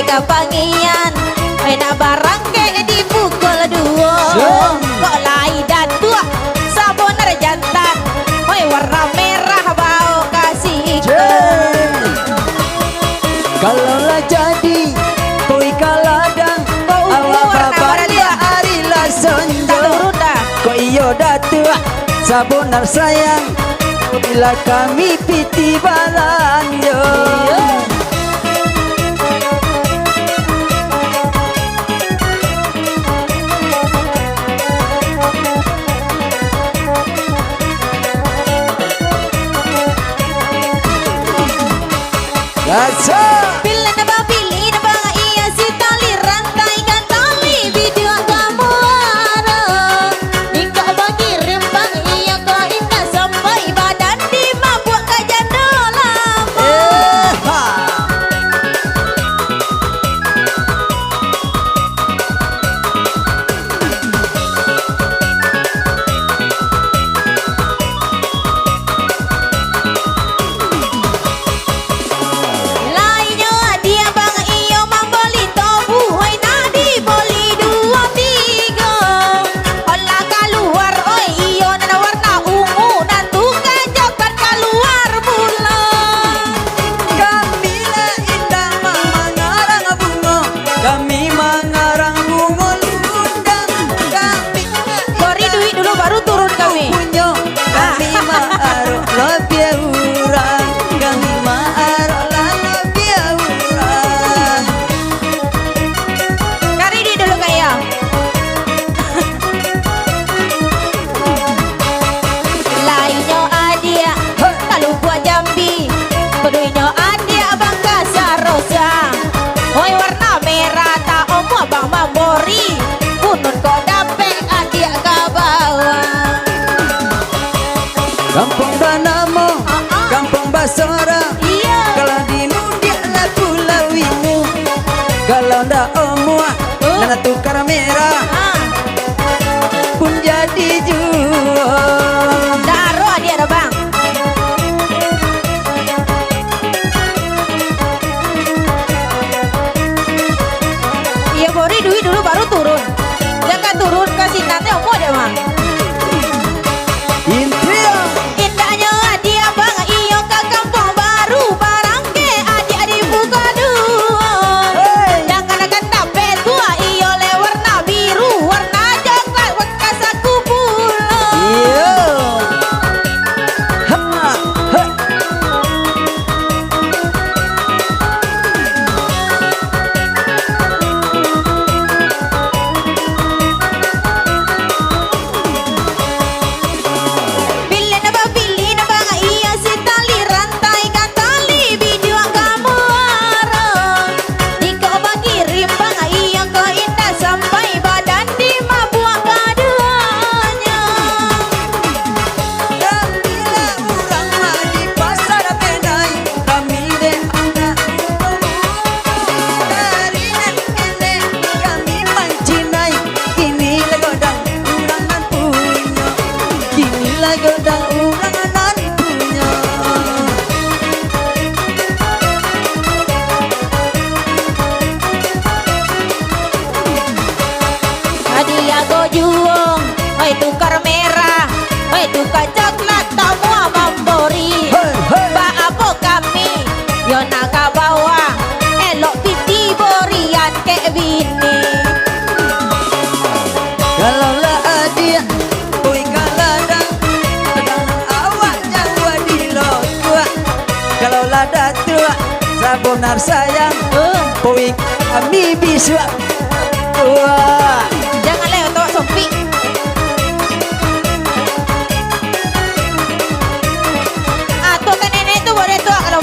Kapangian main barang kayak dipukul dua. Kok lai datua sabonar jantan, oi warna merah bau kasih ikan. Kalau lah jadi koi kaladang awak bapak dia arilah sonjo. Kok iyo datua sabonar sayang bila kami piti balanjo. Pilih nabang pilih nabang iya si tali rantai kan tali video kamu ada. Ika bagi rimbang iya kau indah sampai badan di mabuk kajian lama. Kampung Danamo, Kampung Basora, kalau di Nudia lah pulau ini, kalau ndak omua, nana tukar merah, pun jadi jual. Daro dia ada bang. Iya bori duit dulu baru turun, jangan turun ke sinatnya omo dia mah. Indahnya dia bang iyo ke kampung baru barang ke adik-adik buka dua. Jangan akan tape tua iyo le warna biru warna coklat bekas aku pulang. Tukar merah, tukar coklat, semua membori. Ba apa kami, yo naga bawah, elok piti borian ke bini. Kalau lah adia, koi kaladang, kadang awak jawa di lotua. Kalau lah datua, sabonar sayang, koi kami bisa. Jangan lewat tua sompi. Tua kan nenek tu boleh tua kalau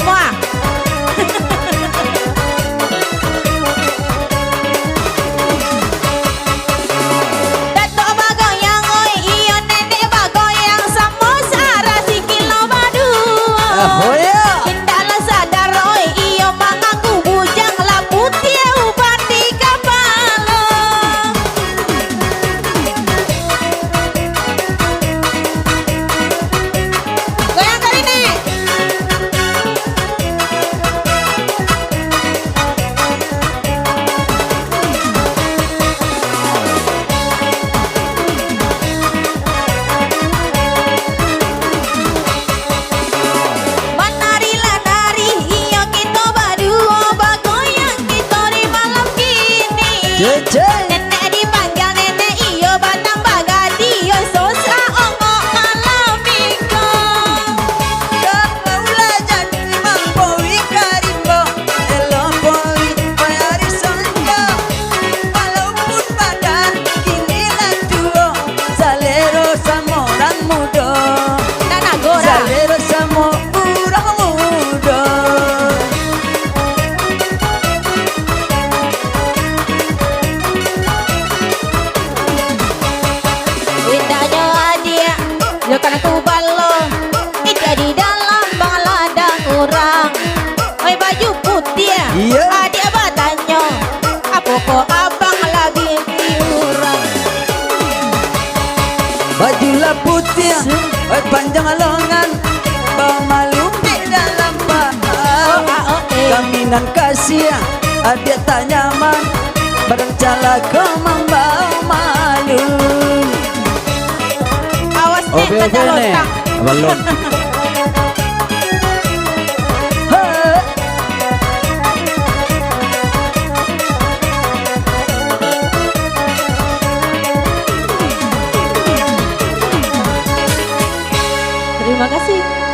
Iya. Adik abah tanya, apa kok abang lagi tiuran? Bajulah putih, panjang lengan, bawa malu di dalam paham. Kaminan kasih, adik tak nyaman, badan cala kau membau malu. Awas nih, kata lontang. Balon. Terima kasih.